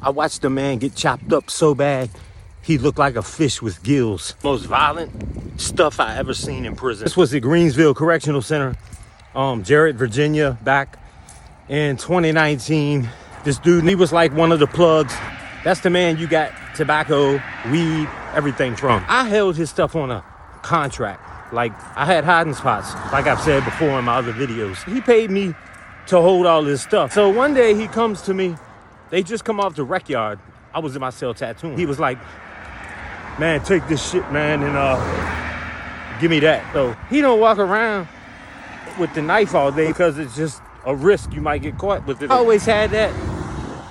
I watched a man get chopped up so bad, he looked like a fish with gills. Most violent stuff I ever seen in prison. This was at Greensville Correctional Center, Jarrett, Virginia, back in 2019. This dude, he was like one of the plugs. That's the man you got tobacco, weed, everything from. I held his stuff on a contract. Like, I had hiding spots, like I've said before in my other videos. He paid me to hold all this stuff. So one day he comes to me. They just come off the rec yard. I was in my cell tattooing. He was like, man, take this shit, man, and give me that. So he don't walk around with the knife all day because it's just a risk you might get caught with it. I always had that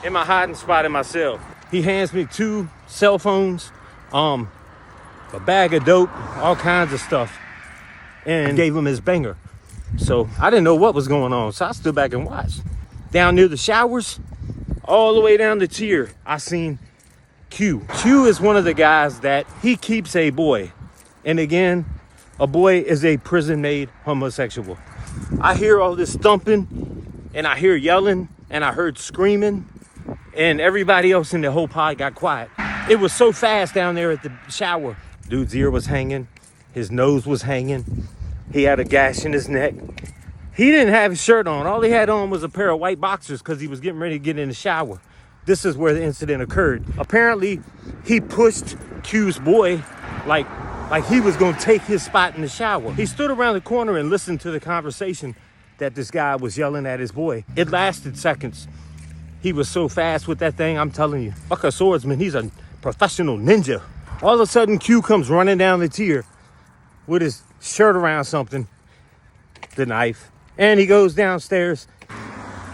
in my hiding spot in my cell. He hands me 2 cell phones, a bag of dope, all kinds of stuff, and gave him his banger. So I didn't know what was going on, so I stood back and watched. Down near the showers, all the way down the tier, I seen Q. Q is one of the guys that he keeps a boy. And again, a boy is a prison-made homosexual. I hear all this thumping, and I hear yelling, and I heard screaming, and everybody else in the whole pod got quiet. It was so fast down there at the shower. Dude's ear was hanging. His nose was hanging. He had a gash in his neck. He didn't have his shirt on. All he had on was a pair of white boxers because he was getting ready to get in the shower. This is where the incident occurred. Apparently, he pushed Q's boy like he was going to take his spot in the shower. He stood around the corner and listened to the conversation that this guy was yelling at his boy. It lasted seconds. He was so fast with that thing, I'm telling you. Fuck a swordsman, he's a professional ninja. All of a sudden, Q comes running down the tier with his shirt around something, the knife, and he goes downstairs.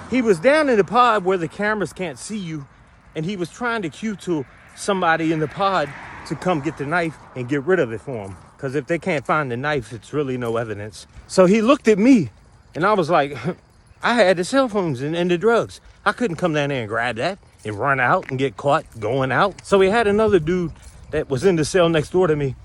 He was down in the pod where the cameras can't see you, and he was trying to cue to somebody in the pod to come get the knife and get rid of it for him. Because if they can't find the knife, it's really no evidence. So he looked at me, and I was like, I had the cell phones and the drugs. I couldn't come down there and grab that and run out and get caught going out. So we had another dude that was in the cell next door to me,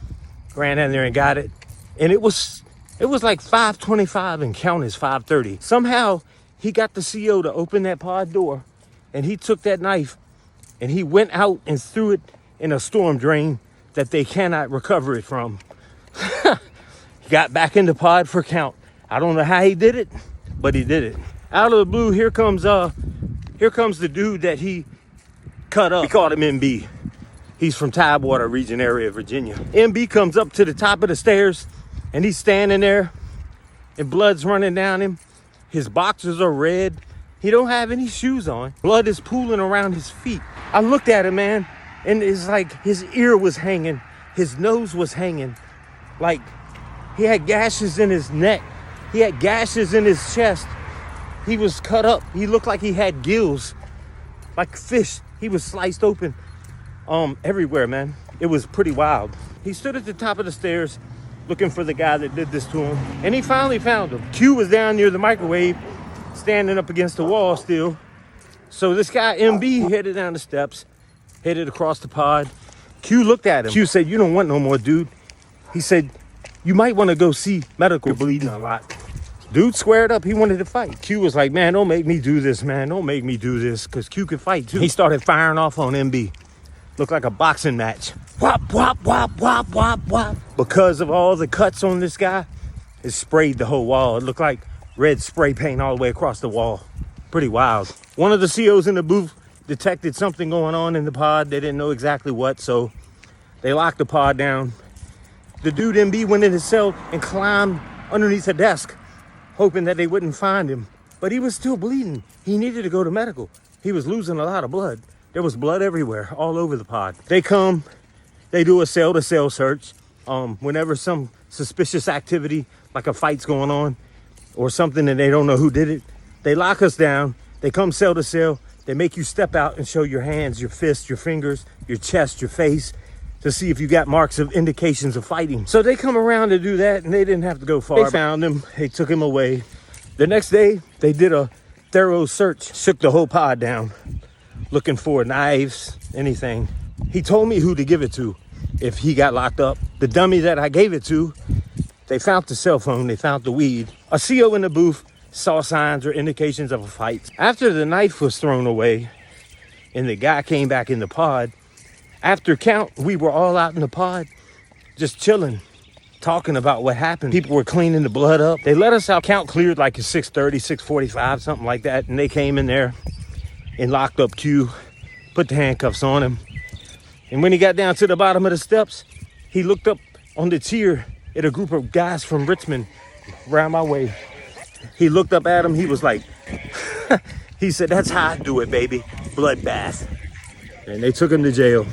ran down there and got it. And it was like 5:25 and count is 5:30. Somehow he got the CO to open that pod door, and he took that knife and he went out and threw it in a storm drain that they cannot recover it from. He got back in the pod for count. I don't know how he did it, but he did it. Out of the blue, here comes the dude that he cut up. We called him MB. He's from Tidewater region area, Virginia. MB comes up to the top of the stairs, and he's standing there, and blood's running down him. His boxers are red. He don't have any shoes on. Blood is pooling around his feet. I looked at him, man, and it's like his ear was hanging. His nose was hanging. Like, he had gashes in his neck. He had gashes in his chest. He was cut up. He looked like he had gills, like fish. He was sliced open everywhere, man. It was pretty wild. He stood at the top of the stairs looking for the guy that did this to him, and he finally found him. Q was down near the microwave, standing up against the wall still. So this guy, MB, headed down the steps, headed across the pod. Q looked at him. Q said, "You don't want no more, dude." He said, "You might want to go see medical. You're bleeding a lot." Dude squared up. He wanted to fight. Q was like, "Man, don't make me do this, man. Don't make me do this," because Q could fight too. He started firing off on MB. Looked like a boxing match. Whop, whop, whop, whop, whop, whop. Because of all the cuts on this guy, it sprayed the whole wall. It looked like red spray paint all the way across the wall. Pretty wild. One of the COs in the booth detected something going on in the pod. They didn't know exactly what, so they locked the pod down. The dude MB went in his cell and climbed underneath a desk, hoping that they wouldn't find him. But he was still bleeding. He needed to go to medical. He was losing a lot of blood. There was blood everywhere, all over the pod. They come, they do a cell-to-cell search. Whenever some suspicious activity, like a fight's going on, or something and they don't know who did it, they lock us down. They come cell to cell. They make you step out and show your hands, your fists, your fingers, your chest, your face, to see if you got marks of indications of fighting. So they come around to do that, and they didn't have to go far. They found him. They took him away. The next day, they did a thorough search, shook the whole pod down, looking for knives, anything. He told me who to give it to if he got locked up. The dummy that I gave it to, they found the cell phone, they found the weed. A CO in the booth saw signs or indications of a fight. After the knife was thrown away, And the guy came back in the pod. After count, we were all out in the pod, just chilling, talking about what happened. People were cleaning the blood up. They let us out. Count cleared like at 6:30, 6:45, something like that. And they came in there and locked up Q, put the handcuffs on him. And when he got down to the bottom of the steps, he looked up on the tier at a group of guys from Richmond around my way. He looked up at him. He was like, he said, "That's how I do it, baby. Bloodbath." And they took him to jail.